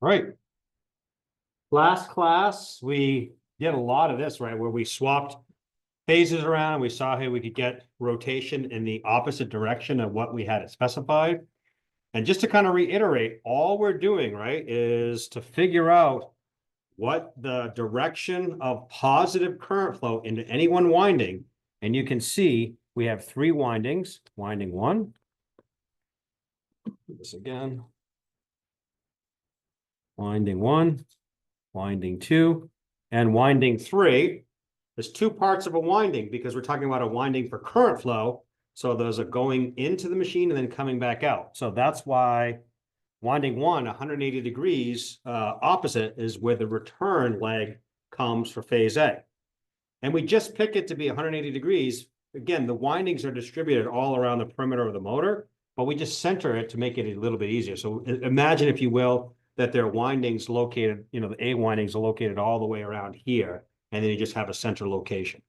right. Last class, we did a lot of this, right, where we swapped phases around and we saw how we could get rotation in the opposite direction of what we had it specified. And just to kind of reiterate, all we're doing, right, is to figure out what the direction of positive current flow into any one winding. And you can see we have three windings, winding one. Do this again. Winding one, winding two, and winding three. There's two parts of a winding because we're talking about a winding for current flow. So those are going into the machine and then coming back out. So that's why winding one, 180 degrees opposite, is where the return leg comes for phase A. And we just pick it to be 180 degrees. Again, the windings are distributed all around the perimeter of the motor, but we just center it to make it a little bit easier. So imagine, if you will, that there are windings located, the A windings are located all the way around here, and then you just have a center location.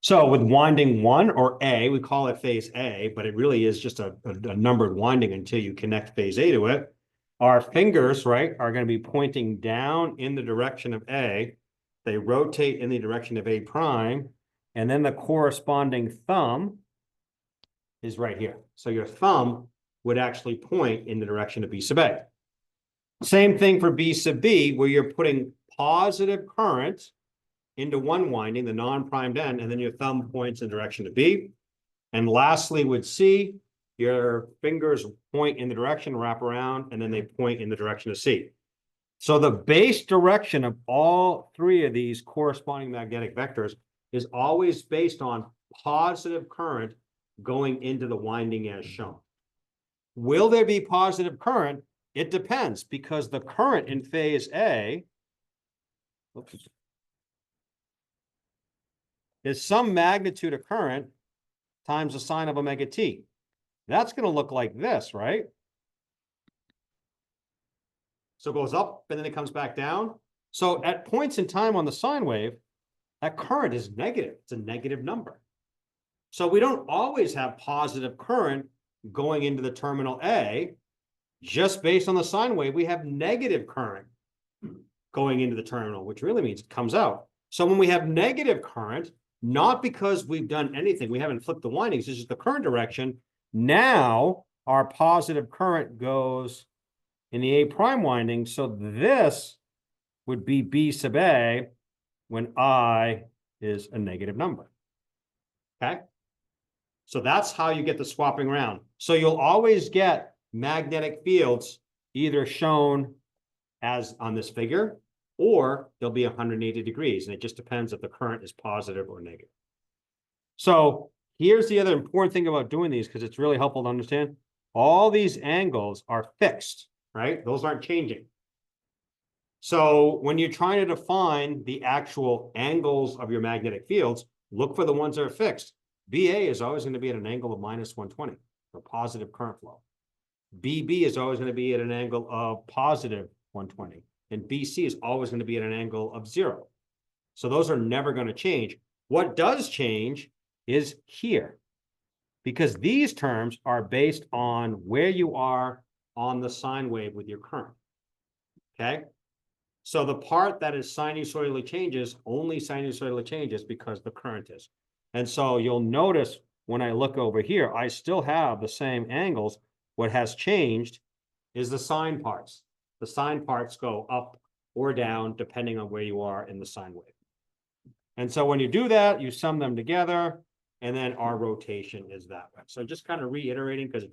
So with winding one, or A, we call it phase A, but it really is just a numbered winding until you connect phase A to it. Our fingers, right, are going to be pointing down in the direction of A. They rotate in the direction of A prime, and then the corresponding thumb is right here. So your thumb would actually point in the direction of B sub A. Same thing for B sub B, where you're putting positive current into one winding, the non-primed end, and then your thumb points in the direction of B. And lastly, with C, your fingers point in the direction, wrap around, and then they point in the direction of C. So the base direction of all three of these corresponding magnetic vectors is always based on positive current going into the winding as shown. Will there be positive current? It depends, because the current in phase A is some magnitude of current times the sine of omega t. That's going to look like this, right? So it goes up and then it comes back down. So at points in time on the sine wave, that current is negative. It's a negative number. So we don't always have positive current going into the terminal A. Just based on the sine wave, we have negative current going into the terminal, which really means it comes out. So when we have negative current, not because we've done anything, we haven't flipped the windings, this is the current direction. Now our positive current goes in the A prime winding. So this would be B sub A when I is a negative number. Okay. So that's how you get the swapping around. So you'll always get magnetic fields either shown as on this figure, or they'll be 180 degrees. And it just depends if the current is positive or negative. So here's the other important thing about doing these, because it's really helpful to understand. All these angles are fixed, right? Those aren't changing. So when you're trying to define the actual angles of your magnetic fields, look for the ones that are fixed. BA is always going to be at an angle of minus 120 for positive current flow. BB is always going to be at an angle of positive 120. And BC is always going to be at an angle of 0. So those are never going to change. What does change is here, because these terms are based on where you are on the sine wave with your current. Okay? So the part that is sinusoidally changes, only sinusoidally changes because the current is. And so you'll notice when I look over here, I still have the same angles. What has changed is the sine parts. The sine parts go up or down depending on where you are in the sine wave. And so when you do that, you sum them together, and then our rotation is that way. So just kind of reiterating, because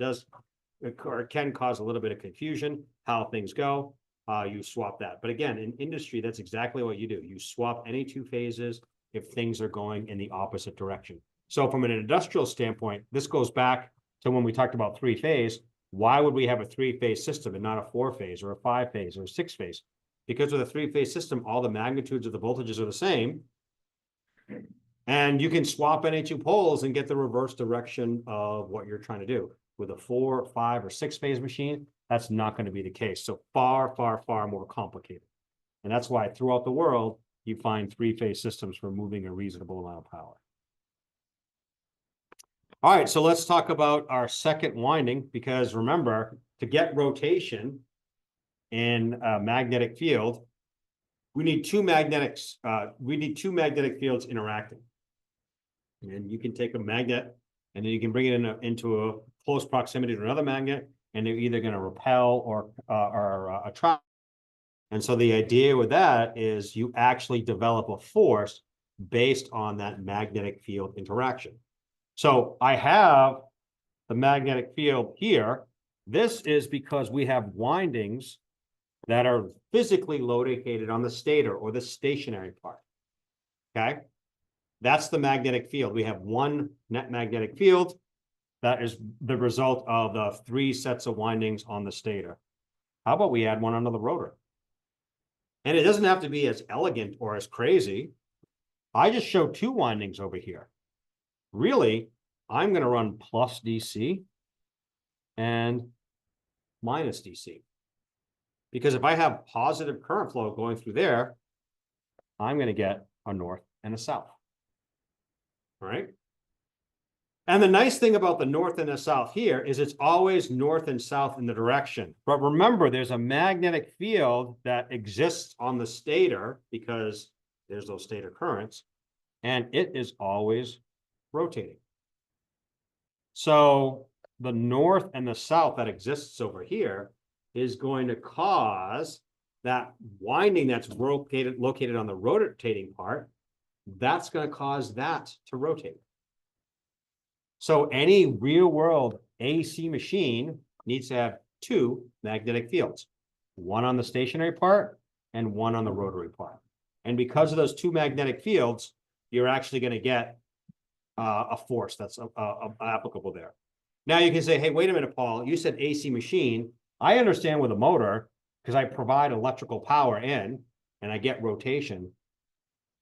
it can cause a little bit of confusion how things go. You swap that. But again, in industry, that's exactly what you do. You swap any two phases if things are going in the opposite direction. So from an industrial standpoint, this goes back to when we talked about three-phase. Why would we have a three-phase system and not a four-phase or a five-phase or a six-phase? Because with a three-phase system, all the magnitudes of the voltages are the same. And you can swap any two poles and get the reverse direction of what you're trying to do. With a 4, 5, or 6-phase machine, that's not going to be the case. So far, far, far more complicated. And that's why throughout the world, you find three-phase systems for moving a reasonable amount of power. All right, so let's talk about our second winding, because remember, to get rotation, in a magnetic field, we need two magnetic fields interacting. And you can take a magnet and then you can bring it into a close proximity to another magnet, and they're either going to repel or attract. And so the idea with that is you actually develop a force based on that magnetic field interaction. So I have the magnetic field here. This is because we have windings that are physically located on the stator or the stationary part. Okay, that's the magnetic field. We have one net magnetic field. That is the result of the 3 sets of windings on the stator. How about we add one onto the rotor? And it doesn't have to be as elegant or as crazy. I just show 2 windings over here. Really, I'm going to run plus DC and minus DC. Because if I have positive current flow going through there, I'm going to get a north and a south. All right. And the nice thing about the north and the south here is it's always north and south in the direction. But remember, there's a magnetic field that exists on the stator because there's those stator currents, and it is always rotating. So the north and the south that exists over here is going to cause that winding that's located on the rotating part, that's going to cause that to rotate. So any real world AC machine needs to have 2 magnetic fields, one on the stationary part and one on the rotary part. And because of those 2 magnetic fields, you're actually going to get a force that's applicable there. Now you can say, hey, wait a minute, Paul, you said AC machine. I understand with a motor because I provide electrical power in and I get rotation.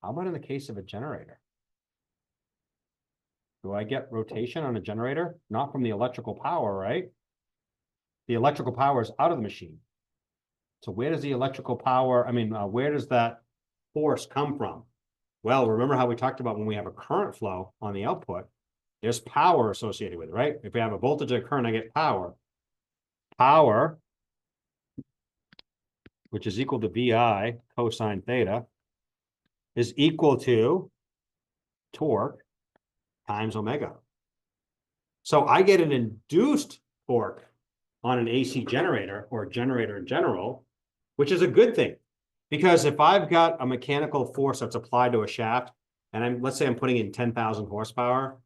How about in the case of a generator? Do I get rotation on a generator? Not from the electrical power, right? The electrical power is out of the machine. So where does the electrical power, where does that force come from? Well, remember how we talked about when we have a current flow on the output, there's power associated with it, right? If we have a voltage and a current, I get power. Power, which is equal to VI cosine theta, is equal to torque times omega. So I get an induced torque on an AC generator or generator in general, which is a good thing. Because if I've got a mechanical force that's applied to a shaft, and let's say I'm putting in 10,000 horsepower,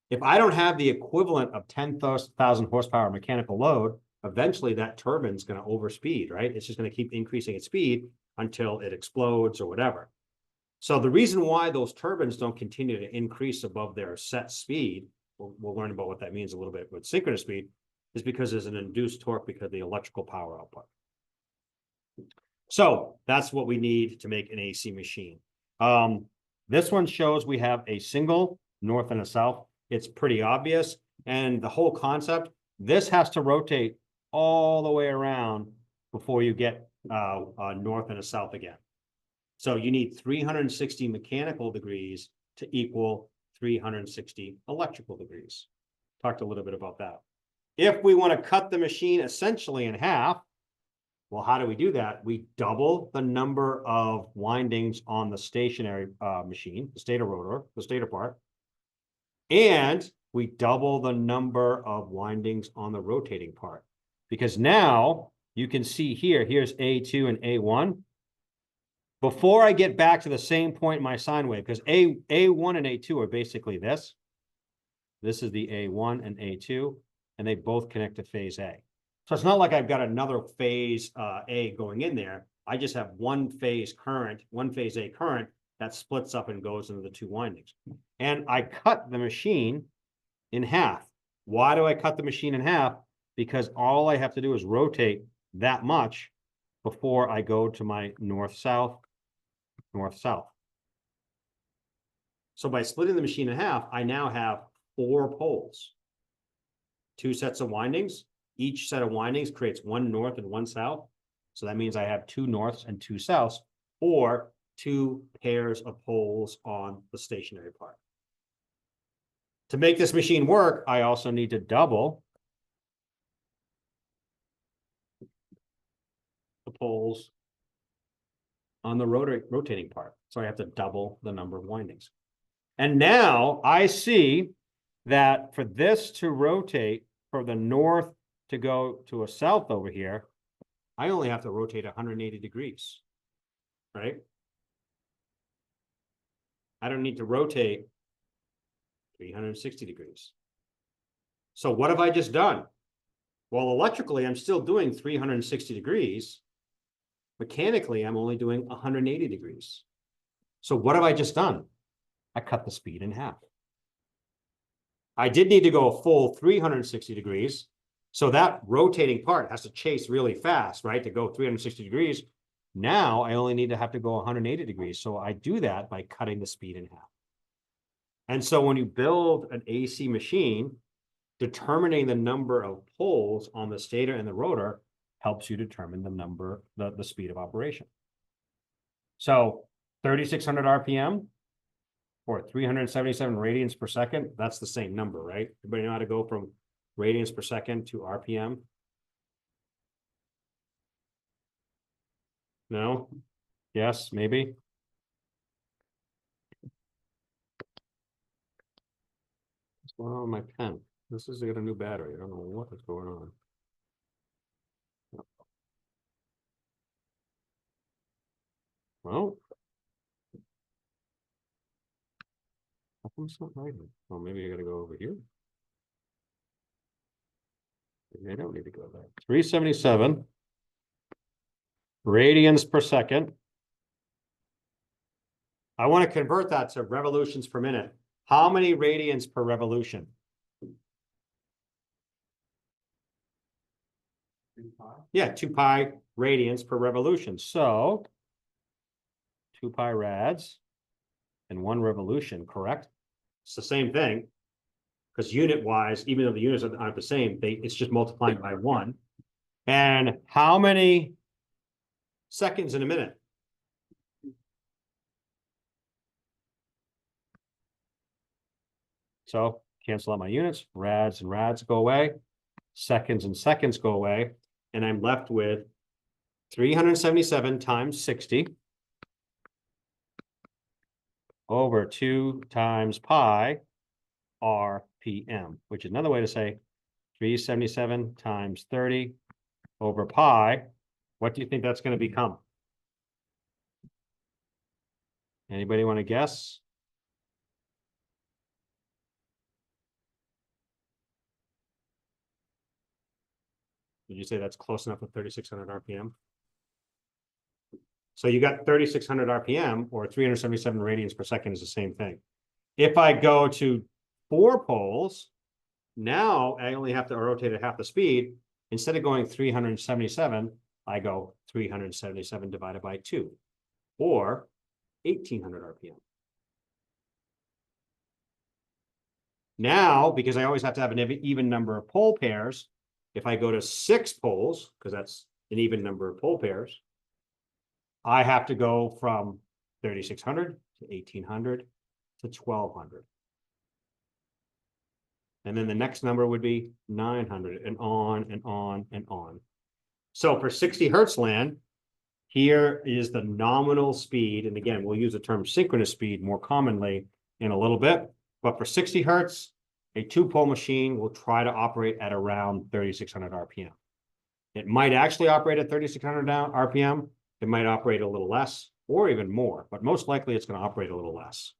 if I don't have the equivalent of 10,000 horsepower mechanical load, eventually that turbine's going to overspeed, right? It's just going to keep increasing its speed until it explodes or whatever. So the reason why those turbines don't continue to increase above their set speed, we'll learn about what that means a little bit with synchronous speed, is because there's an induced torque because of the electrical power output. So that's what we need to make an AC machine. This one shows we have a single north and a south. It's pretty obvious. And the whole concept, this has to rotate all the way around before you get a north and a south again. So you need 360 mechanical degrees to equal 360 electrical degrees. Talked a little bit about that. If we want to cut the machine essentially in half, well, how do we do that? We double the number of windings on the stationary machine, the stator rotor, the stator part, and we double the number of windings on the rotating part. Because now you can see here, here's A2 and A1. Before I get back to the same point in my sine wave, because A1 and A2 are basically this. This is the A1 and A2, and they both connect to phase A. So it's not like I've got another phase A going in there. I just have one phase current, one phase A current that splits up and goes into the 2 windings. And I cut the machine in half. Why do I cut the machine in half? Because all I have to do is rotate that much before I go to my north-south, north-south. So by splitting the machine in half, I now have 4 poles, 2 sets of windings. Each set of windings creates 1 north and 1 south. So that means I have 2 norths and 2 souths, or 2 pairs of poles on the stationary part. To make this machine work, I also need to double the poles on the rotating part. So I have to double the number of windings. And now I see that for this to rotate from the north to go to a south over here, I only have to rotate 180 degrees, right? I don't need to rotate 360 degrees. So what have I just done? Well, electrically, I'm still doing 360 degrees. Mechanically, I'm only doing 180 degrees. So what have I just done? I cut the speed in half. I did need to go a full 360 degrees. So that rotating part has to chase really fast, right? To go 360 degrees. Now I only need to have to go 180 degrees. So I do that by cutting the speed in half. And so when you build an AC machine, determining the number of poles on the stator and the rotor helps you determine the speed of operation. So 3,600 RPM or 377 radians per second, that's the same number, right? Everybody know how to go from radians per second to RPM? No? Yes, maybe? What's going on with my pen? This is got a new battery. I don't know what is going on. Well, how come it's not writing? Well, maybe I gotta go over here. Maybe I don't need to go there. 377 radians per second. I want to convert that to revolutions per minute. How many radians per revolution? 2 pi. Yeah, 2 pi radians per revolution. So 2 pi rads and 1 revolution, correct? It's the same thing. Because unit wise, even though the units aren't the same, it's just multiplying by 1. And how many seconds in a minute? So cancel out my units, rads and rads go away, seconds and seconds go away, and I'm left with 377 times 60 over 2 times pi RPM, which is another way to say 377 times 30 over pi. What do you think that's going to become? Anybody want to guess? Did you say that's close enough with 3,600 RPM? So you got 3,600 RPM or 377 radians per second is the same thing. If I go to 4 poles, now I only have to rotate at half the speed. Instead of going 377, I go 377 divided by 2 or 1,800 RPM. Now, because I always have to have an even number of pole pairs, if I go to 6 poles, because that's an even number of pole pairs, I have to go from 3,600 to 1,800 to 1,200. And then the next number would be 900 and on and on and on. So for 60 Hertz land, here is the nominal speed. And again, we'll use the term synchronous speed more commonly in a little bit. But for 60 Hertz, a 2-pole machine will try to operate at around 3,600 RPM. It might actually operate at 3,600 RPM. It might operate a little less or even more, but most likely it's going to operate a little less.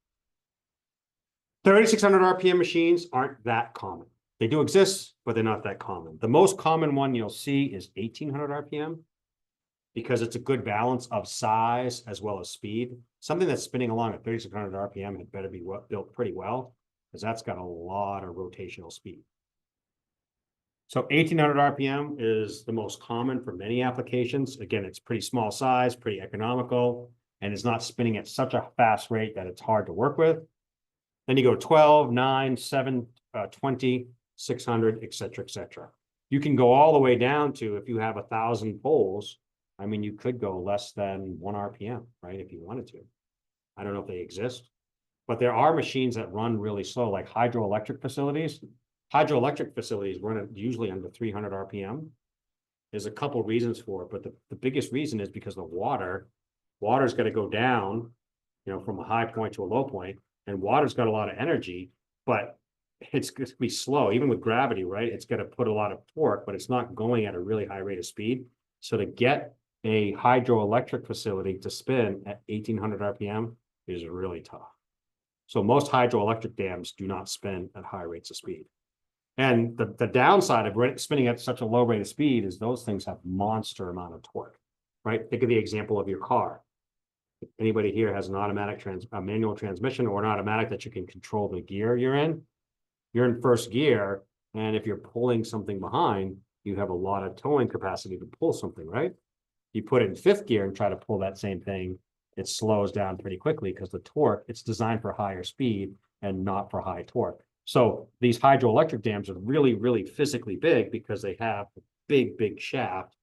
3,600 RPM machines aren't that common. They do exist, but they're not that common. The most common one you'll see is 1,800 RPM because it's a good balance of size as well as speed. Something that's spinning along at 3,600 RPM had better be built pretty well because that's got a lot of rotational speed. So 1,800 RPM is the most common for many applications. Again, it's pretty small size, pretty economical, and it's not spinning at such a fast rate that it's hard to work with. Then you go 12, 9, 7, 20, 600, et cetera, et cetera. You can go all the way down to, if you have 1,000 poles, I mean, you could go less than 1 RPM, right? If you wanted to. I don't know if they exist, but there are machines that run really slow, like hydroelectric facilities. Hydroelectric facilities run usually under 300 RPM. There's a couple reasons for it, but the biggest reason is because the water's got to go down, from a high point to a low point, and water's got a lot of energy, but it's going to be slow, even with gravity, right? It's going to put a lot of torque, but it's not going at a really high rate of speed. So to get a hydroelectric facility to spin at 1800 RPM is really tough. So most hydroelectric dams do not spin at high rates of speed. And the downside of spinning at such a low rate of speed is those things have monster amount of torque, right? Think of the example of your car. If anybody here has an a manual transmission or an automatic that you can control the gear you're in first gear, and if you're pulling something behind, you have a lot of towing capacity to pull something, right? You put it in fifth gear and try to pull that same thing, it slows down pretty quickly because the torque, it's designed for higher speed and not for high torque. So these hydroelectric dams are really, really physically big because they have a big shaft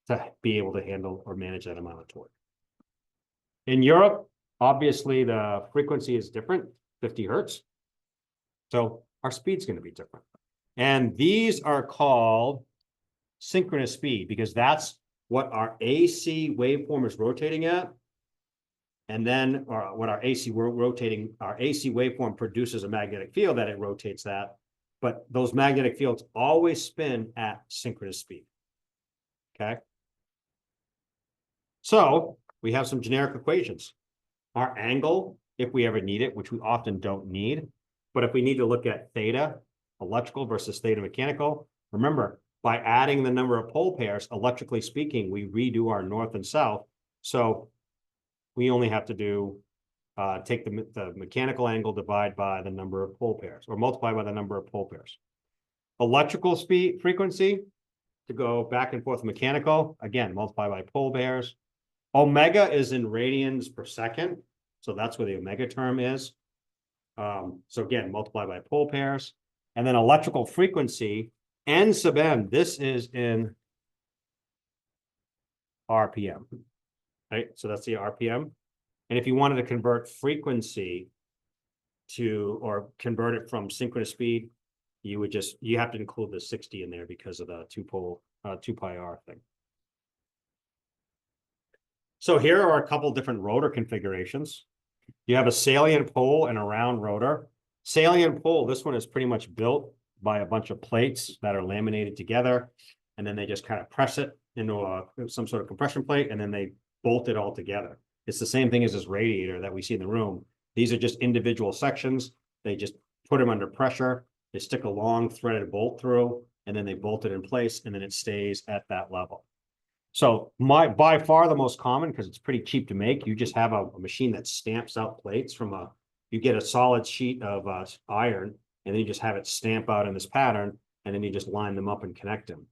to be able to handle or manage that amount of torque. In Europe, obviously the frequency is different, 50 hertz. So our speed's going to be different. And these are called synchronous speed because that's what our AC waveform is rotating at. And then what our AC waveform produces a magnetic field that it rotates that. But those magnetic fields always spin at synchronous speed. Okay. So we have some generic equations. Our angle, if we ever need it, which we often don't need, but if we need to look at theta electrical versus theta mechanical, remember, by adding the number of pole pairs, electrically speaking, we redo our north and south. So we only have to do, take the mechanical angle, divide by the number of pole pairs, or multiply by the number of pole pairs. Electrical speed frequency, to go back and forth mechanical, again, multiply by pole pairs. Omega is in radians per second. So that's where the omega term is. So again, multiply by pole pairs. And then electrical frequency, N sub M, this is in RPM, right? So that's the RPM. And if you wanted to convert frequency or convert it from synchronous speed, you have to include the 60 in there because of the 2 pi R thing. So here are a couple different rotor configurations. You have a salient pole and a round rotor. Salient pole, this one is pretty much built by a bunch of plates that are laminated together, and then they just kind of press it into some sort of compression plate, and then they bolt it all together. It's the same thing as this radiator that we see in the room. These are just individual sections. They just put them under pressure. They stick a long threaded bolt through, and then they bolt it in place, and then it stays at that level. So by far the most common, because it's pretty cheap to make, you just have a machine that stamps out plates you get a solid sheet of iron, and then you just have it stamp out in this pattern, and then you just line them up and connect them.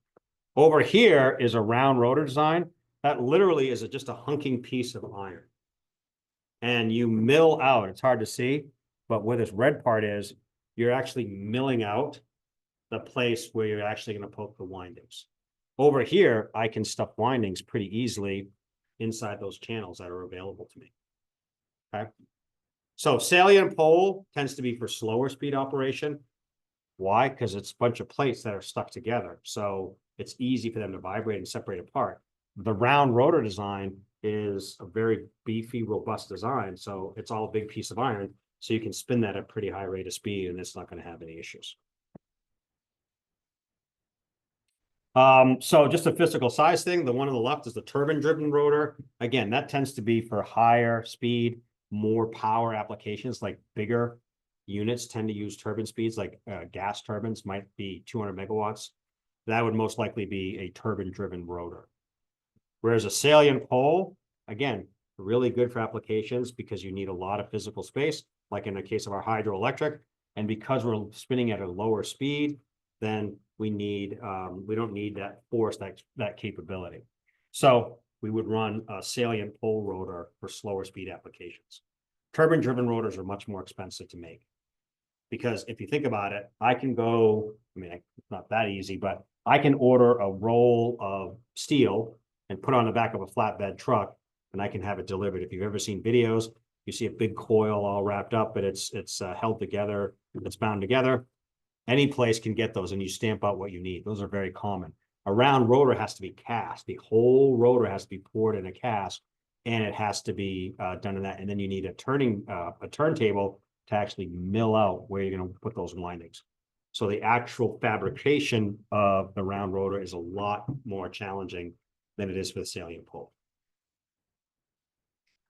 Over here is a round rotor design. That literally is just a hunking piece of iron. And you mill out, it's hard to see, but where this red part is, you're actually milling out the place where you're actually going to poke the windings. Over here, I can stuff windings pretty easily inside those channels that are available to me. Okay. So salient pole tends to be for slower speed operation. Why? Because it's a bunch of plates that are stuck together. So it's easy for them to vibrate and separate apart. The round rotor design is a very beefy, robust design. So it's all a big piece of iron. So you can spin that at a pretty high rate of speed, and it's not going to have any issues. So just a physical size thing. The one on the left is the turbine-driven rotor. Again, that tends to be for higher speed, more power applications, like bigger units tend to use turbine speeds, like gas turbines might be 200 megawatts. That would most likely be a turbine-driven rotor. Whereas a salient pole, again, really good for applications because you need a lot of physical space, like in the case of our hydroelectric. And because we're spinning at a lower speed, then we don't need that force, that capability. So we would run a salient pole rotor for slower speed applications. Turbine-driven rotors are much more expensive to make because if you think about it, I can go, it's not that easy, but I can order a roll of steel and put on the back of a flatbed truck, and I can have it delivered. If you've ever seen videos, you see a big coil all wrapped up, but it's held together, it's bound together. Any place can get those, and you stamp out what you need. Those are very common. A round rotor has to be cast. The whole rotor has to be poured in a cast, and it has to be done in that. And then you need a turntable to actually mill out where you're going to put those windings. So the actual fabrication of the round rotor is a lot more challenging than it is for the salient pole.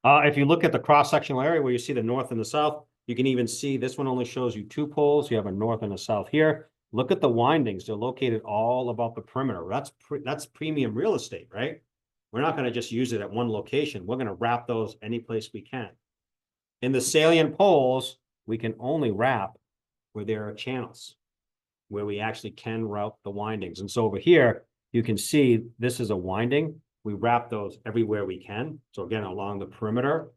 If you look at the cross-sectional area where you see the north and the south, you can even see this one only shows you two poles. You have a north and a south here. Look at the windings. They're located all about the perimeter. That's premium real estate, right? We're not going to just use it at one location. We're going to wrap those any place we can. In the salient poles, we can only wrap where there are channels, where we actually can route the windings. And so over here, you can see this is a winding. We wrap those everywhere we can. So again, along the perimeter,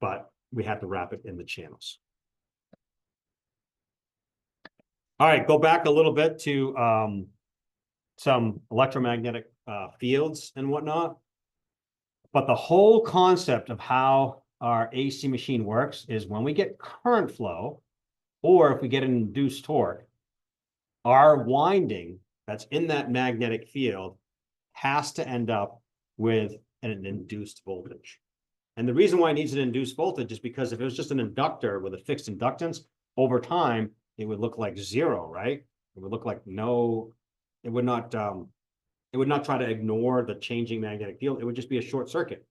but we have to wrap it in the channels. All right, go back a little bit to some electromagnetic fields and whatnot. But the whole concept of how our AC machine works is when we get current flow, or if we get an induced torque, our winding that's in that magnetic field has to end up with an induced voltage. And the reason why it needs an induced voltage is because if it was just an inductor with a fixed inductance, over time, it would look like zero, right? It would look like no, it would not try to ignore the changing magnetic field. It would just be a short circuit.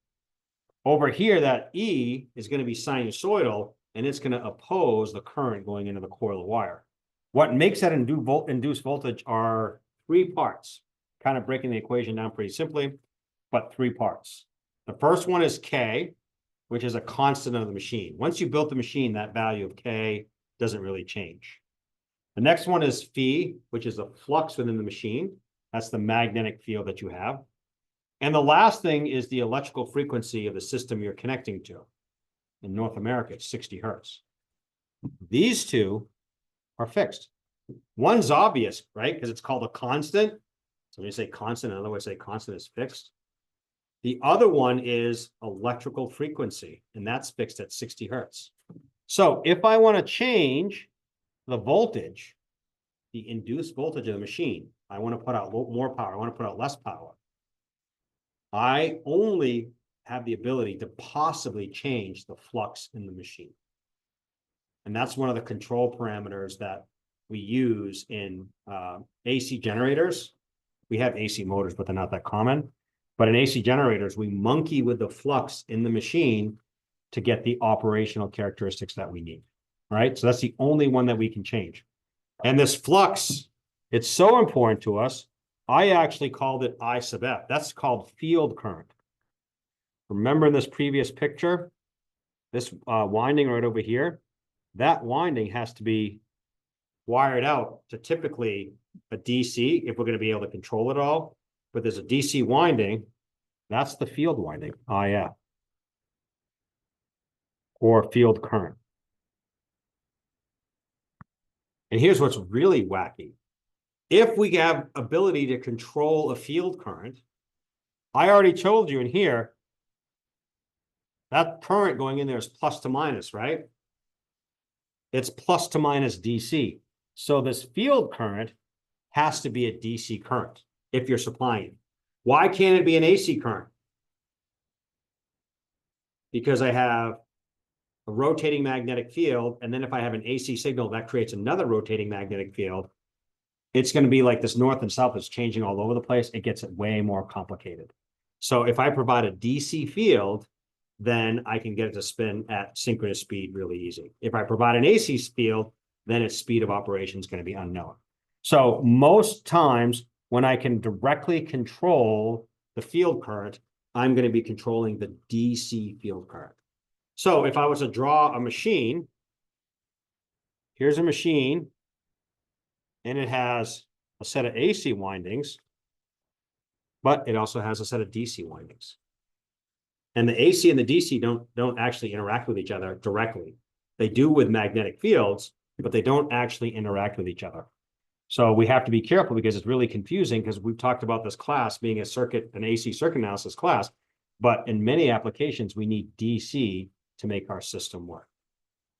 Over here, that E is going to be sinusoidal, and it's going to oppose the current going into the coil of wire. What makes that induced voltage are three parts, kind of breaking the equation down pretty simply, but three parts. The first one is K, which is a constant of the machine. Once you built the machine, that value of K doesn't really change. The next one is phi, which is a flux within the machine. That's the magnetic field that you have. And the last thing is the electrical frequency of the system you're connecting to. In North America, it's 60 hertz. These two are fixed. One's obvious, right? Because it's called a constant. So when you say constant, in other words, say constant is fixed. The other one is electrical frequency, and that's fixed at 60 hertz. So if I want to change the voltage, the induced voltage of the machine, I want to put out more power, I want to put out less power, I only have the ability to possibly change the flux in the machine. And that's one of the control parameters that we use in AC generators. We have AC motors, but they're not that common. But in AC generators, we monkey with the flux in the machine to get the operational characteristics that we need, right? So that's the only one that we can change. And this flux, it's so important to us. I actually called it I sub F. That's called field current. Remember in this previous picture, this winding right over here, that winding has to be wired out to typically a DC if we're going to be able to control it all. But there's a DC winding, that's the field winding, IF, or field current. And here's what's really wacky. If we have ability to control a field current, I already told you in here, that current going in there is plus to minus, right? It's plus to minus DC. So this field current has to be a DC current if you're supplying it. Why can't it be an AC current? Because I have a rotating magnetic field, and then if I have an AC signal, that creates another rotating magnetic field. It's going to be like this north and south is changing all over the place. It gets way more complicated. So if I provide a DC field, then I can get it to spin at synchronous speed really easy. If I provide an AC field, then its speed of operation is going to be unknown. So most times when I can directly control the field current, I'm going to be controlling the DC field current. So if I was to draw a machine, here's a machine, and it has a set of AC windings, but it also has a set of DC windings. And the AC and the DC don't actually interact with each other directly. They do with magnetic fields, but they don't actually interact with each other. So we have to be careful because it's really confusing because we've talked about this class being an AC circuit analysis class, but in many applications, we need DC to make our system work.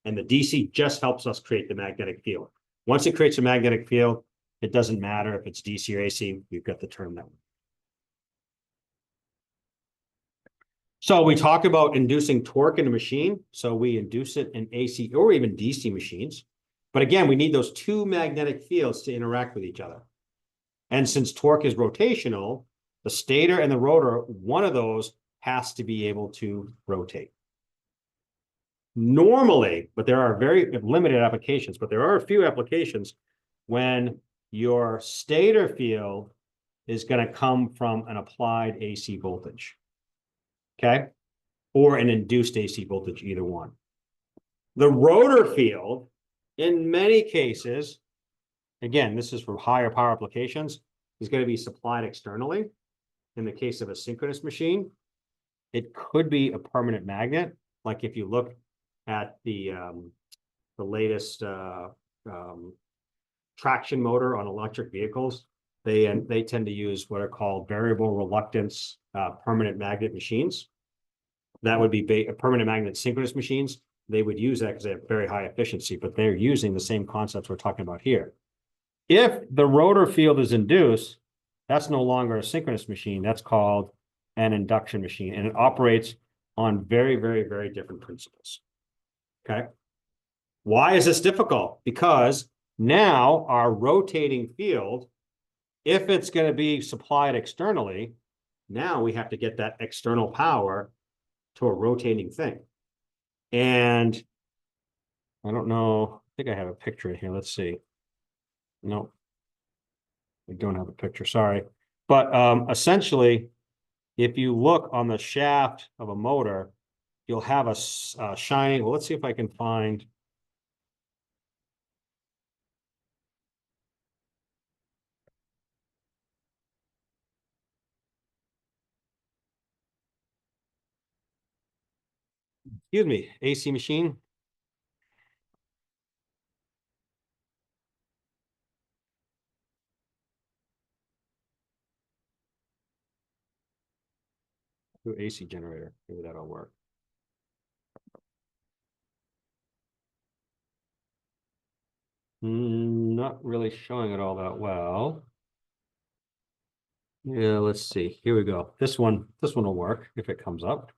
And the DC just helps us create the magnetic field. Once it creates a magnetic field, It doesn't matter if it's DC or AC, we've got the term that way. So we talk about inducing torque in a machine. So we induce it in AC or even DC machines. But again, we need those two magnetic fields to interact with each other. And since torque is rotational, the stator and the rotor, one of those has to be able to rotate. Normally, but there are very limited applications, but there are a few applications when your stator field is going to come from an applied AC voltage. Okay? Or an induced AC voltage, either one. The rotor field, in many cases, again, this is for higher power applications, is going to be supplied externally. In the case of a synchronous machine, it could be a permanent magnet. Like if you look at the latest traction motor on electric vehicles, they tend to use what are called variable reluctance permanent magnet machines. That would be a permanent magnet synchronous machines. They would use that because they have very high efficiency, but they're using the same concepts we're talking about here. If the rotor field is induced, that's no longer a synchronous machine. That's called an induction machine, and it operates on very, very, very different principles. Okay. Why is this difficult? Because now our rotating field, if it's going to be supplied externally, now we have to get that external power to a rotating thing. And I don't know, I think I have a picture in here. Let's see. No, I don't have a picture, sorry. But essentially, if you look on the shaft of a motor, you'll have a shining, well, let's see if I can find. Excuse me, AC machine. Do AC generator, maybe that'll work. Not really showing it all that well. Yeah, let's see. Here we go. This one will work if it comes up.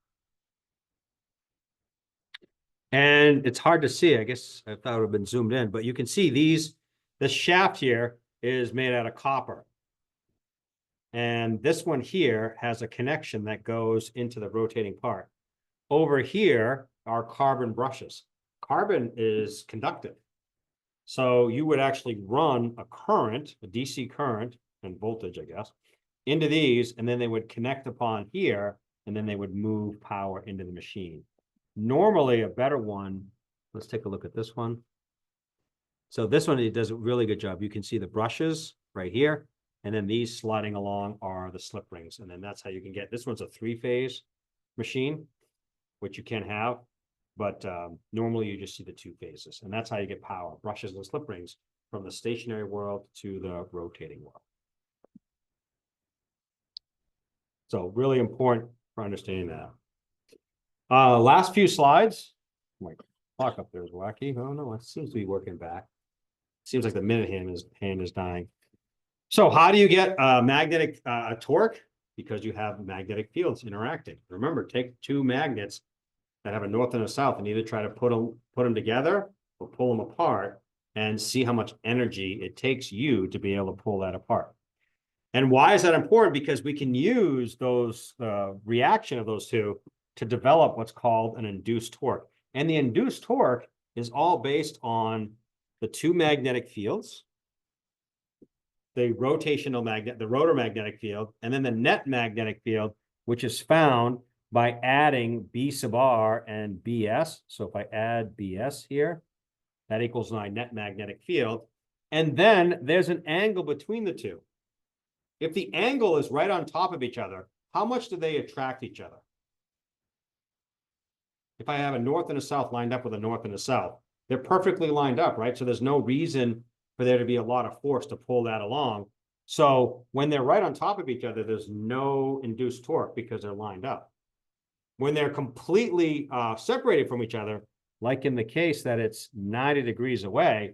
And it's hard to see. I guess I thought it would have been zoomed in, but you can see this shaft here is made out of copper. And this one here has a connection that goes into the rotating part. Over here are carbon brushes. Carbon is conductive. So you would actually run a current, a DC current and voltage, I guess, into these, and then they would connect upon here, and then they would move power into the machine. Normally, a better one, let's take a look at this one. So this one, it does a really good job. You can see the brushes right here, and then these sliding along are the slip rings, and then that's how you can get, this one's a three-phase machine, which you can have, but normally you just see the two phases, and that's how you get power, brushes and slip rings, from the stationary world to the rotating world. So really important for understanding that. Last few slides. My clock up there is wacky. Oh no, it seems to be working back. Seems like the minute hand is dying. So how do you get magnetic torque? Because you have magnetic fields interacting. Remember, take two magnets that have a north and a south, and either try to put them together or pull them apart, and see how much energy it takes you to be able to pull that apart. And why is that important? Because we can use those reaction of those two to develop what's called an induced torque. And the induced torque is all based on the two magnetic fields, the rotational magnet, the rotor magnetic field, and then the net magnetic field, which is found by adding B sub R and BS. So if I add BS here, that equals my net magnetic field. And then there's an angle between the two. If the angle is right on top of each other, how much do they attract each other? If I have a north and a south lined up with a north and a south, they're perfectly lined up, right? So there's no reason for there to be a lot of force to pull that along. So when they're right on top of each other, there's no induced torque because they're lined up. When they're completely separated from each other, like in the case that it's 90 degrees away,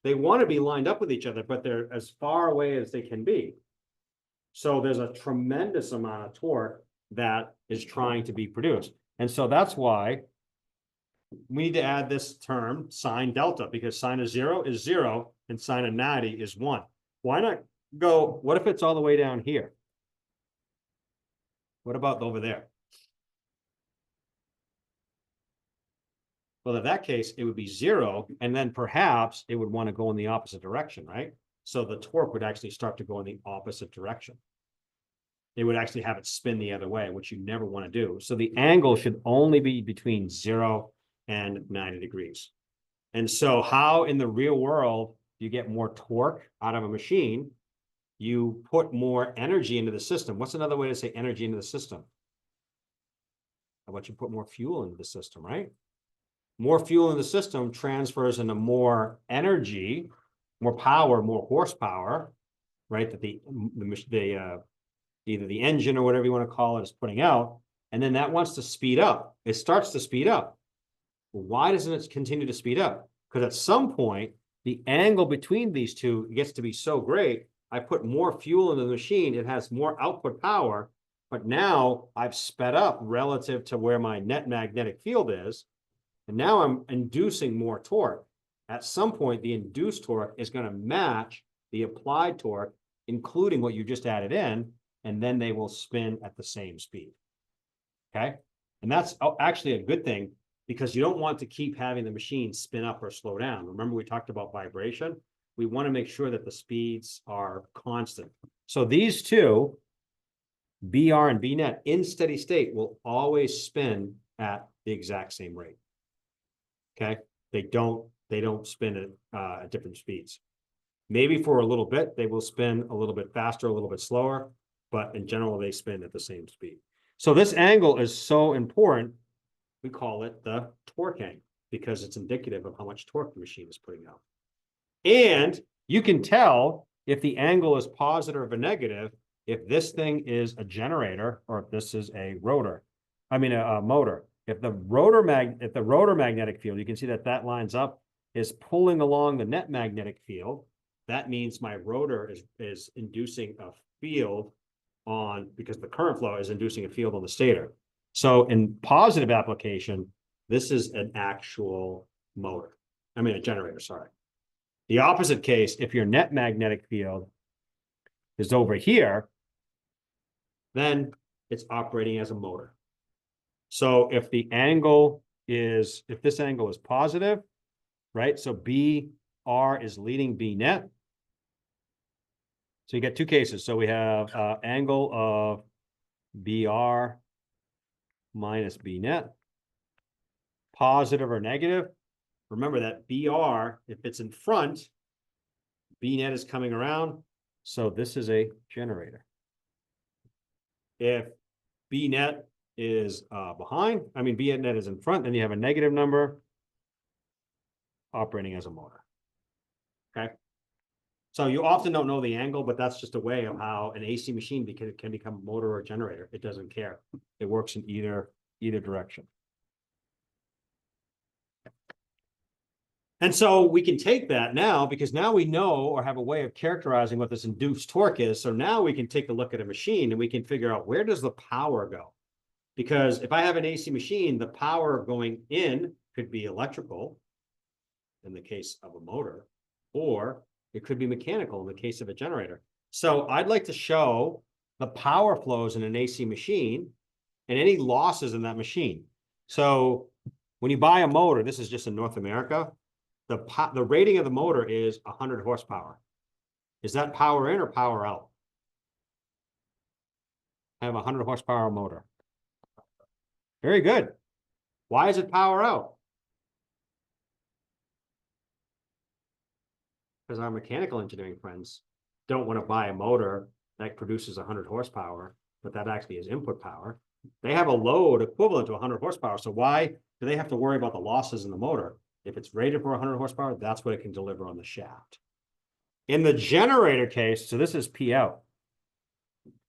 They want to be lined up with each other, but they're as far away as they can be. So there's a tremendous amount of torque that is trying to be produced. And so that's why we need to add this term sine delta, because sine of 0 is 0 and sine of 90 is 1. Why not go, what if it's all the way down here? What about over there? Well, in that case, it would be 0, and then perhaps it would want to go in the opposite direction, right? So the torque would actually start to go in the opposite direction. It would actually have it spin the other way, which you never want to do. So the angle should only be between 0 and 90 degrees. And so how in the real world you get more torque out of a machine? You put more energy into the system. What's another way to say energy into the system? How about you put more fuel into the system, right? More fuel in the system transfers into more energy, more power, more horsepower, right? That either the engine or whatever you want to call it is putting out, and then that wants to speed up. It starts to speed up. Well, why doesn't it continue to speed up? Because at some point, the angle between these two gets to be so great, I put more fuel into the machine, it has more output power, but now I've sped up relative to where my net magnetic field is, and now I'm inducing more torque. At some point, the induced torque is going to match the applied torque, including what you just added in, and then they will spin at the same speed. Okay? And that's actually a good thing, because you don't want to keep having the machine spin up or slow down. Remember, we talked about vibration. We want to make sure that the speeds are constant. So these two, BR and BNet, in steady state will always spin at the exact same rate. Okay? They don't spin at different speeds. Maybe for a little bit, they will spin a little bit faster, a little bit slower, but in general, they spin at the same speed. So this angle is so important. We call it the torque angle, because it's indicative of how much torque the machine is putting out. And you can tell if the angle is positive or negative if this thing is a generator or if this is a rotor. I mean a motor. If the rotor magnetic field, you can see that lines up, is pulling along the net magnetic field, that means my rotor is inducing a field on, because the current flow is inducing a field on the stator. So in positive application, this is an actual motor. I mean, a generator, sorry. The opposite case, if your net magnetic field is over here, then it's operating as a motor. So if this angle is positive, right? So BR is leading B net. So you get two cases. So we have angle of BR minus B net, positive or negative. Remember that BR, if it's in front, B net is coming around. So this is a generator. If B net is behind, B net is in front, then you have a negative number operating as a motor. Okay. So you often don't know the angle, but that's just a way of how an AC machine can become a motor or a generator. It doesn't care. It works in either direction. And so we can take that now, because now we know or have a way of characterizing what this induced torque is. So now we can take a look at a machine and we can figure out, where does the power go? Because if I have an AC machine, the power going in could be electrical in the case of a motor, or it could be mechanical in the case of a generator. So I'd like to show the power flows in an AC machine and any losses in that machine. So when you buy a motor, this is just in North America, the rating of the motor is 100 horsepower. Is that power in or power out? I have a 100 horsepower motor. Very good. Why is it power out? Because our mechanical engineering friends don't want to buy a motor that produces 100 horsepower, but that actually is input power. They have a load equivalent to 100 horsepower. So why do they have to worry about the losses in the motor? If it's rated for 100 horsepower, that's what it can deliver on the shaft. In the generator case, so this is P out.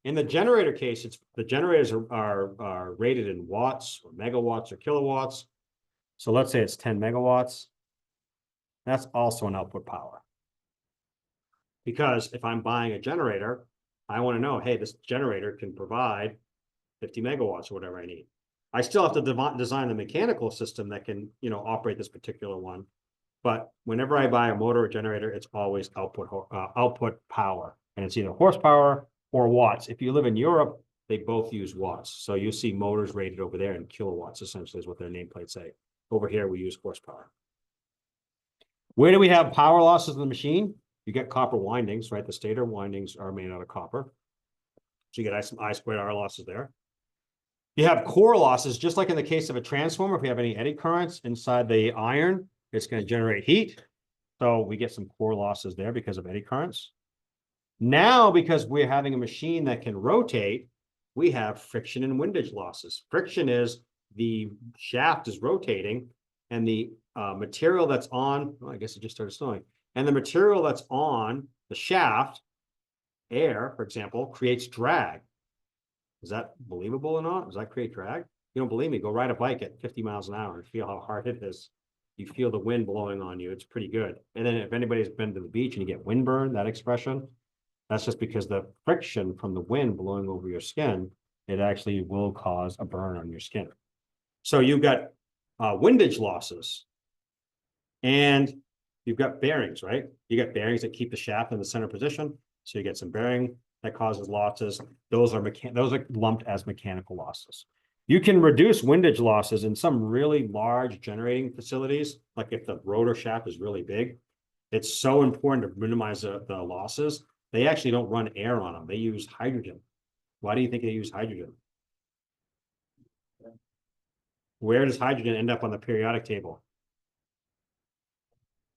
In the generator case, the generators are rated in watts or megawatts or kilowatts. So let's say it's 10 megawatts. That's also an output power. Because if I'm buying a generator, I want to know, hey, this generator can provide 50 megawatts or whatever I need. I still have to design the mechanical system that can, operate this particular one. But whenever I buy a motor or generator, it's always output power, and it's either horsepower or watts. If you live in Europe, they both use watts. So you see motors rated over there in kilowatts, essentially is what their nameplates say. Over here, we use horsepower. Where do we have power losses in the machine? You get copper windings, right? The stator windings are made out of copper. So you get some I squared R losses there. You have core losses, just like in the case of a transformer. If you have any eddy currents inside the iron, it's going to generate heat. So we get some core losses there because of eddy currents. Now, because we're having a machine that can rotate, we have friction and windage losses. Friction is the shaft is rotating, and the material that's on, I guess it just started snowing, and the material that's on the shaft, air, for example, creates drag. Is that believable or not? Does that create drag? You don't believe me? Go ride a bike at 50 miles an hour and feel how hard it is. You feel the wind blowing on you. It's pretty good. And then if anybody's been to the beach and you get windburn, that expression, that's just because the friction from the wind blowing over your skin, it actually will cause a burn on your skin. So you've got windage losses, and you've got bearings, right? You got bearings that keep the shaft in the center position. So you get some bearing that causes losses. Those are lumped as mechanical losses. You can reduce windage losses in some really large generating facilities, like if the rotor shaft is really big. It's so important to minimize the losses. They actually don't run air on them. They use hydrogen. Why do you think they use hydrogen? Where does hydrogen end up on the periodic table?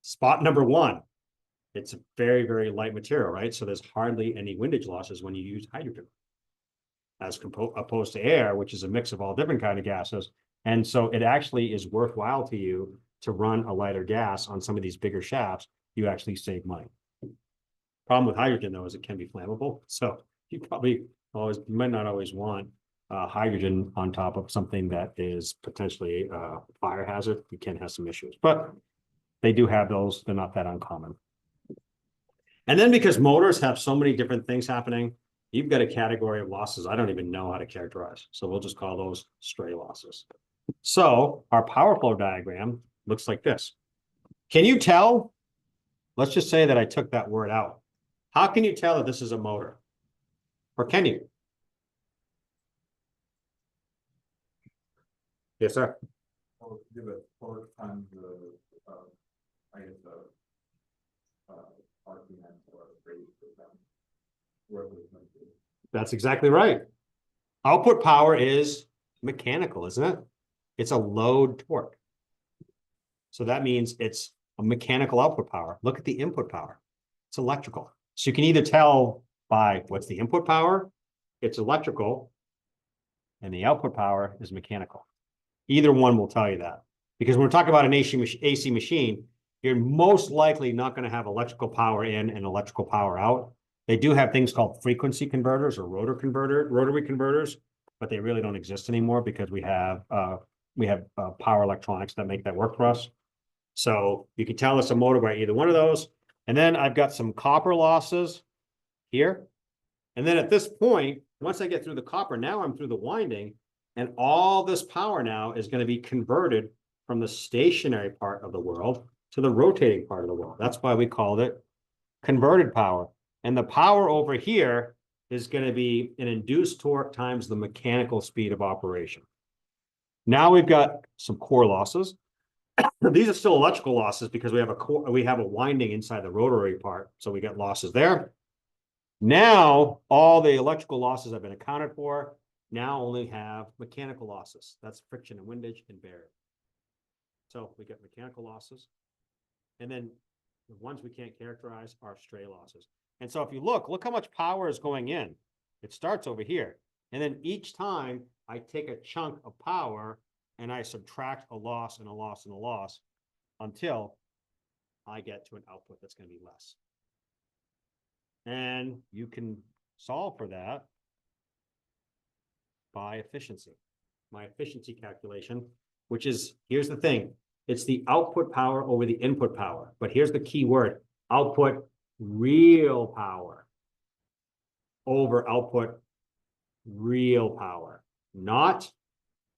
Spot number 1. It's a very, very light material, right? So there's hardly any windage losses when you use hydrogen, as opposed to air, which is a mix of all different kinds of gases. And so it actually is worthwhile to you to run a lighter gas on some of these bigger shafts. You actually save money. Problem with hydrogen, though, is it can be flammable. So you might not always want hydrogen on top of something that is potentially a fire hazard. You can have some issues, but they do have those. They're not that uncommon. And then because motors have so many different things happening, you've got a category of losses I don't even know how to characterize. So we'll just call those stray losses. So our power flow diagram looks like this. Can you tell? Let's just say that I took that word out. How can you tell that this is a motor? Or can you? Yes, sir. Well, give it 4 times the, I guess, RPM or rate for them. That's exactly right. Output power is mechanical, isn't it? It's a load torque. So that means it's a mechanical output power. Look at the input power. It's electrical. So you can either tell by what's the input power, it's electrical, and the output power is mechanical. Either one will tell you that. Because when we're talking about an AC machine, you're most likely not going to have electrical power in and electrical power out. They do have things called frequency converters or rotary converters, but they really don't exist anymore because we have power electronics that make that work for us. So you can tell it's a motor by either one of those. And then I've got some copper losses here. And then at this point, once I get through the copper, now I'm through the winding, and all this power now is going to be converted from the stationary part of the world to the rotating part of the world. That's why we called it converted power. And the power over here is going to be an induced torque times the mechanical speed of operation. Now we've got some core losses. These are still electrical losses because we have a winding inside the rotary part. So we get losses there. Now all the electrical losses have been accounted for. Now only have mechanical losses. That's friction and windage and bearing. So we get mechanical losses. And then the ones we can't characterize are stray losses. And so if you look how much power is going in. It starts over here. And then each time I take a chunk of power and I subtract a loss and a loss and a loss until I get to an output that's going to be less. And you can solve for that by efficiency. My efficiency calculation, which is, here's the thing, it's the output power over the input power. But here's the key word, output real power over output real power, not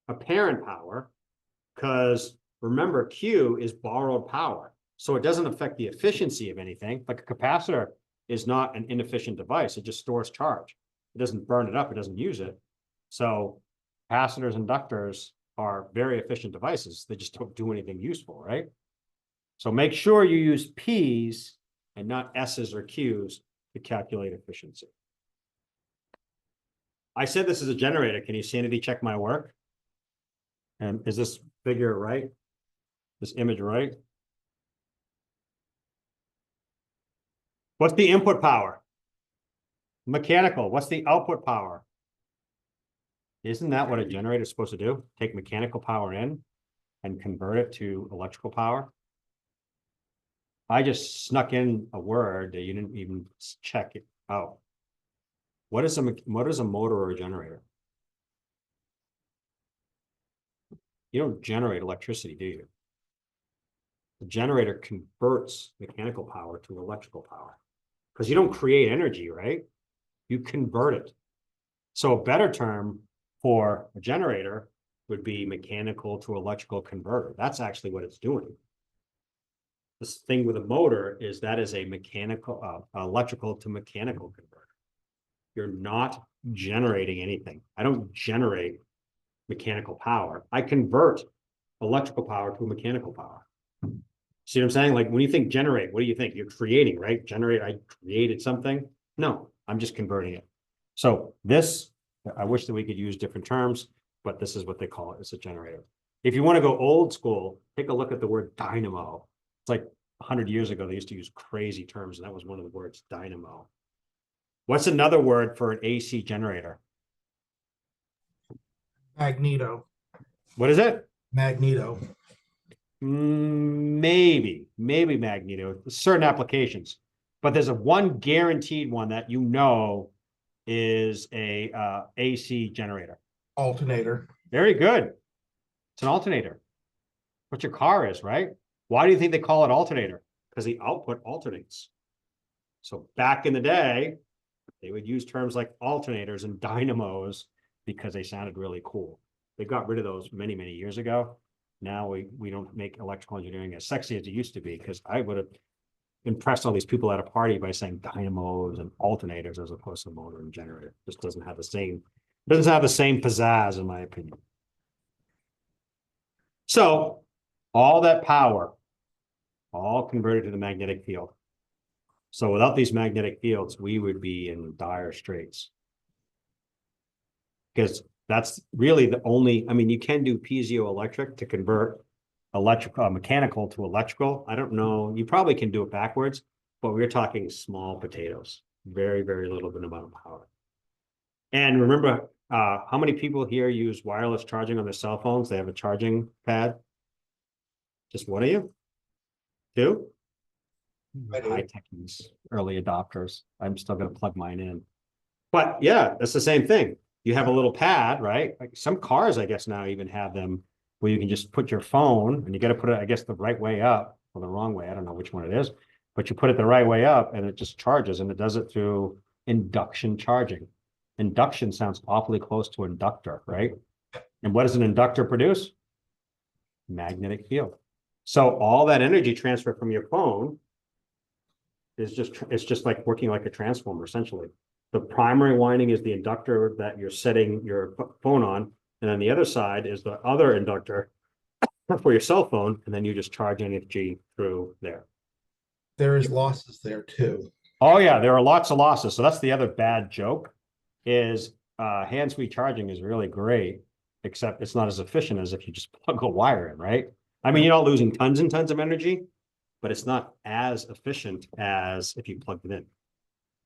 apparent power, because remember, Q is borrowed power. So it doesn't affect the efficiency of anything. Like a capacitor is not an inefficient device. It just stores charge. It doesn't burn it up. It doesn't use it. So capacitors, inductors are very efficient devices. They just don't do anything useful, right? So make sure you use P's and not S's or Q's to calculate efficiency. I said this is a generator. Can you sanity check my work? And is this figure right? This image right? What's the input power? Mechanical. What's the output power? Isn't that what a generator is supposed to do? Take mechanical power in and convert it to electrical power? I just snuck in a word that you didn't even check it out. What is a motor or a generator? You don't generate electricity, do you? The generator converts mechanical power to electrical power because you don't create energy, right? You convert it. So a better term for a generator would be mechanical to electrical converter. That's actually what it's doing. This thing with a motor is that is a mechanical, electrical to mechanical converter. You're not generating anything. I don't generate mechanical power. I convert electrical power to mechanical power. See what I'm saying? Like when you think generate, what do you think? You're creating, right? Generate, I created something. No, I'm just converting it. So this, I wish that we could use different terms, but this is what they call it. It's a generator. If you want to go old school, take a look at the word dynamo. It's like 100 years ago, they used to use crazy terms, and that was one of the words, dynamo. What's another word for an AC generator? Magneto. What is it? Magneto. Maybe magneto, certain applications, but there's a one guaranteed one that you know is a AC generator. Alternator. Very good. It's an alternator. What your car is, right? Why do you think they call it alternator? Because the output alternates. So back in the day, they would use terms like alternators and dynamos because they sounded really cool. They got rid of those many, many years ago. Now we don't make electrical engineering as sexy as it used to be, because I would have impressed all these people at a party by saying dynamos and alternators as opposed to motor and generator. Just doesn't have the same pizzazz, in my opinion. So all that power, all converted to the magnetic field. So without these magnetic fields, we would be in dire straits. Because that's really the only, I mean, you can do piezoelectric to convert mechanical to electrical. I don't know, you probably can do it backwards, but we're talking small potatoes, very, very little bit amount of power. And remember, how many people here use wireless charging on their cell phones? They have a charging pad. Just one of you? Two? High techies, early adopters. I'm still going to plug mine in. But yeah, that's the same thing. You have a little pad, right? Like some cars, I guess now even have them where you can just put your phone, and you got to put it, I guess, the right way up or the wrong way. I don't know which one it is, but you put it the right way up and it just charges, and it does it through induction charging. Induction sounds awfully close to inductor, right? And what does an inductor produce? Magnetic field. So all that energy transfer from your phone is just like working like a transformer, essentially. The primary winding is the inductor that you're setting your phone on, and then the other side is the other inductor for your cell phone, and then you just charge energy through there. There is losses there too. Oh yeah, there are lots of losses. So that's the other bad joke is hands-free charging is really great, except it's not as efficient as if you just plug a wire in, right? I mean, you're not losing tons and tons of energy, but it's not as efficient as if you plugged it in.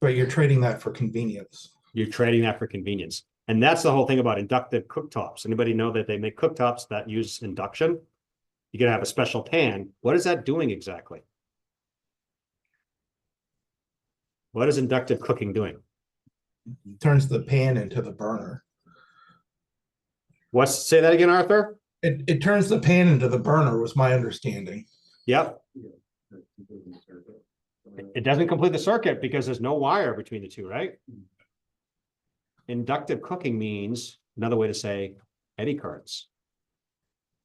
But you're trading that for convenience. You're trading that for convenience. And that's the whole thing about inductive cooktops. Anybody know that they make cooktops that use induction? You gotta have a special pan. What is that doing exactly? What is inductive cooking doing? Turns the pan into the burner. Say that again, Arthur? It turns the pan into the burner, was my understanding. Yep. It doesn't complete the circuit because there's no wire between the two, right? Inductive cooking means, another way to say eddy currents.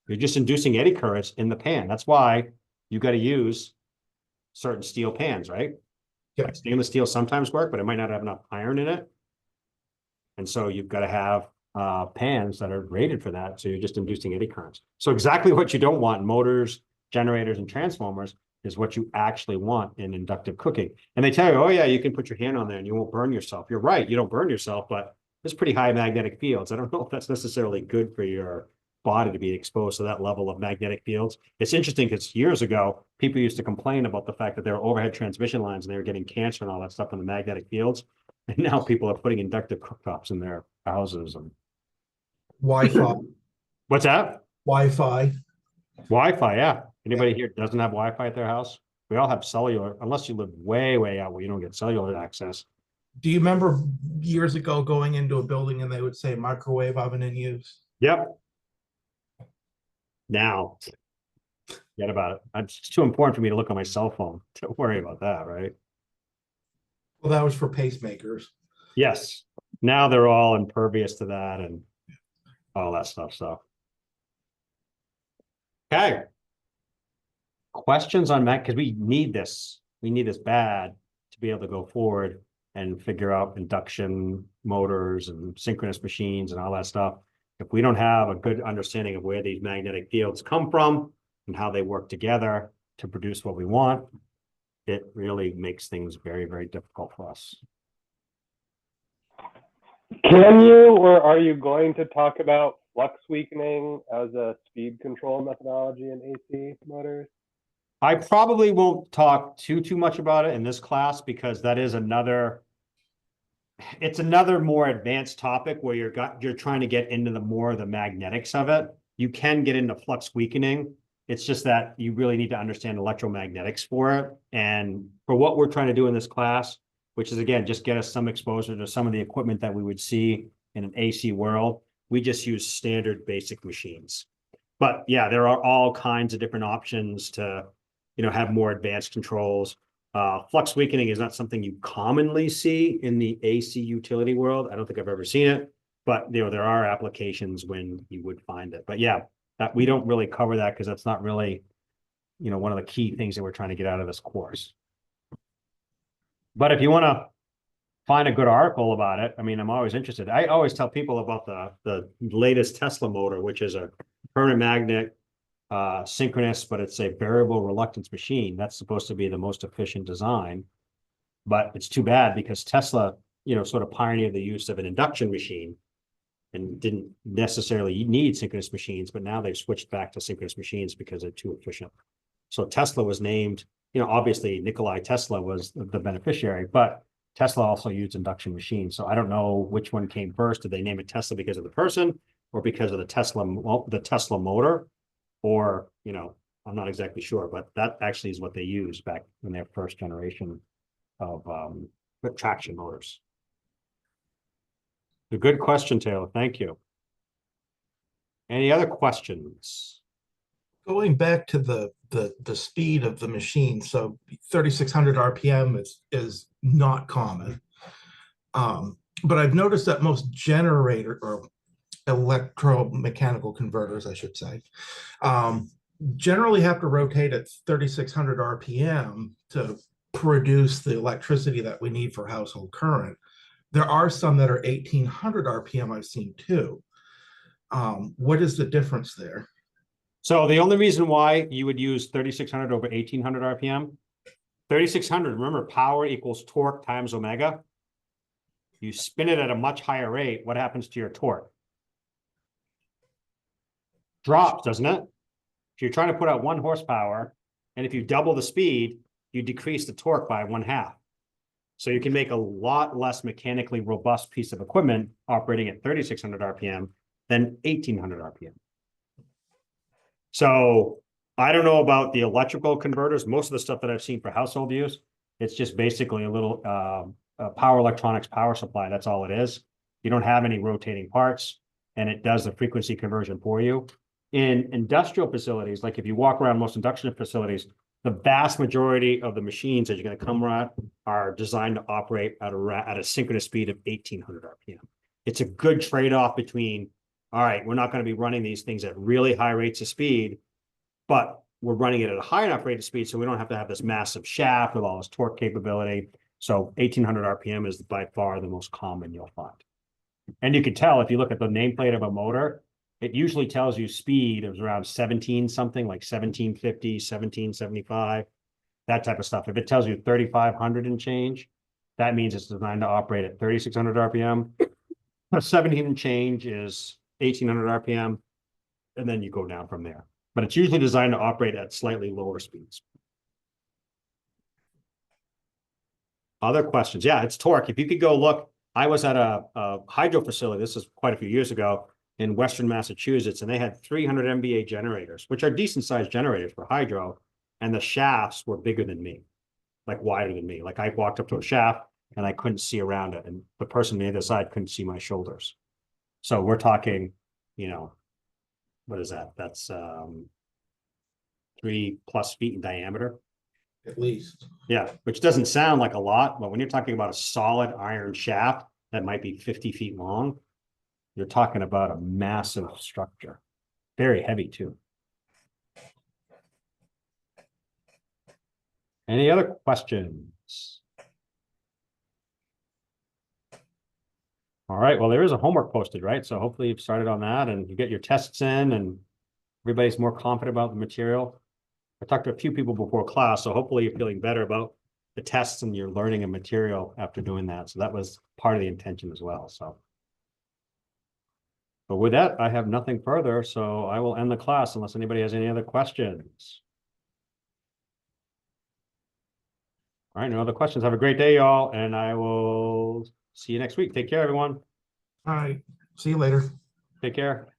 You're just inducing eddy currents in the pan. That's why you got to use certain steel pans, right? Yep. Like stainless steel sometimes work, but it might not have enough iron in it. And so you've got to have pans that are rated for that. So you're just inducing eddy currents. So exactly what you don't want in motors, generators, and transformers is what you actually want in inductive cooking. And they tell you, oh yeah, you can put your hand on there and you won't burn yourself. You're right, you don't burn yourself, but there's pretty high magnetic fields. I don't know if that's necessarily good for your body to be exposed to that level of magnetic fields. It's interesting because years ago, people used to complain about the fact that there were overhead transmission lines and they were getting cancer and all that stuff from the magnetic fields. And now people are putting inductive cooktops in their houses. And Wi-Fi, what's that? Wi-Fi. Wi-Fi, yeah. Anybody here doesn't have Wi-Fi at their house? We all have cellular, unless you live way, way out where you don't get cellular access. Do you remember years ago going into a building and they would say microwave oven in use? Yep. Now, forget about it. It's too important for me to look on my cell phone. Don't worry about that, right? Well, that was for pacemakers. Yes. Now they're all impervious to that and all that stuff. So, okay. Questions on that? Because we need this. We need this bad to be able to go forward and figure out induction motors and synchronous machines and all that stuff. If we don't have a good understanding of where these magnetic fields come from and how they work together to produce what we want, it really makes things very, very difficult for us. Can you or are you going to talk about flux weakening as a speed control methodology in AC motors? I probably won't talk too much about it in this class because that is another more advanced topic where you're trying to get into the more of the magnetics of it. You can get into flux weakening. It's just that you really need to understand electromagnetics for it. And for what we're trying to do in this class, which is again, just get us some exposure to some of the equipment that we would see in an AC world, we just use standard basic machines. But yeah, there are all kinds of different options to, have more advanced controls. Flux weakening is not something you commonly see in the AC utility world. I don't think I've ever seen it, but there are applications when you would find it. But yeah, that we don't really cover that because that's not really, one of the key things that we're trying to get out of this course. But if you want to find a good article about it, I mean, I'm always interested. I always tell people about the latest Tesla motor, which is a permanent magnet synchronous, but it's a variable reluctance machine. That's supposed to be the most efficient design. But it's too bad because Tesla, sort of pioneered the use of an induction machine and didn't necessarily need synchronous machines, but now they've switched back to synchronous machines because they're too efficient. So Tesla was named, obviously Nikola Tesla was the beneficiary, but Tesla also used induction machines. So I don't know which one came first. Did they name it Tesla because of the person or because of the Tesla motor? Or, I'm not exactly sure, but that actually is what they used back in their first generation of traction motors. A good question, Taylor. Thank you. Any other questions? Going back to the speed of the machine, so 3,600 RPM is not common. But I've noticed that most generator or electromechanical converters, I should say, generally have to rotate at 3,600 RPM to produce the electricity that we need for household current. There are some that are 1,800 RPM I've seen too. What is the difference there? So the only reason why you would use 3,600 over 1,800 RPM, 3,600, remember power equals torque times omega. You spin it at a much higher rate, what happens to your torque? Drops, doesn't it? If you're trying to put out 1 horsepower, and if you double the speed, you decrease the torque by 1/2. So you can make a lot less mechanically robust piece of equipment operating at 3,600 RPM than 1,800 RPM. So I don't know about the electrical converters. Most of the stuff that I've seen for household use, it's just basically a little power electronics power supply. That's all it is. You don't have any rotating parts, and it does the frequency conversion for you. In industrial facilities, like if you walk around most industrial facilities, The vast majority of the machines that you're gonna come around are designed to operate at a synchronous speed of 1800 RPM. It's a good trade-off between, all right, we're not gonna be running these things at really high rates of speed, but we're running it at a high enough rate of speed so we don't have to have this massive shaft with all this torque capability. So 1800 RPM is by far the most common you'll find. And you can tell if you look at the nameplate of a motor, it usually tells you speed is around 17 something, like 1750, 1775, that type of stuff. If it tells you 3500 and change, that means it's designed to operate at 3600 RPM. 17 and change is 1800 RPM, and then you go down from there. But it's usually designed to operate at slightly lower speeds. Other questions? Yeah, it's torque. If you could go look, I was at a hydro facility, this is quite a few years ago, in Western Massachusetts, and they had 300 MVA generators, which are decent sized generators for hydro, and the shafts were bigger than me, like wider than me. Like I walked up to a shaft and I couldn't see around it, and the person on the other side couldn't see my shoulders. So we're talking, you know, what is that? That's 3+ feet in diameter. At least. Yeah, which doesn't sound like a lot, but when you're talking about a solid iron shaft that might be 50 feet long, you're talking about a massive structure. Very heavy too. Any other questions? All right, well, there is a homework posted, right? So hopefully you've started on that and you get your tests in and everybody's more confident about the material. I talked to a few people before class, so hopefully you're feeling better about the tests and you're learning a material after doing that. So that was part of the intention as well, so. But with that, I have nothing further, so I will end the class unless anybody has any other questions. All right, no other questions. Have a great day, y'all, and I will see you next week. Take care, everyone. All right. See you later. Take care.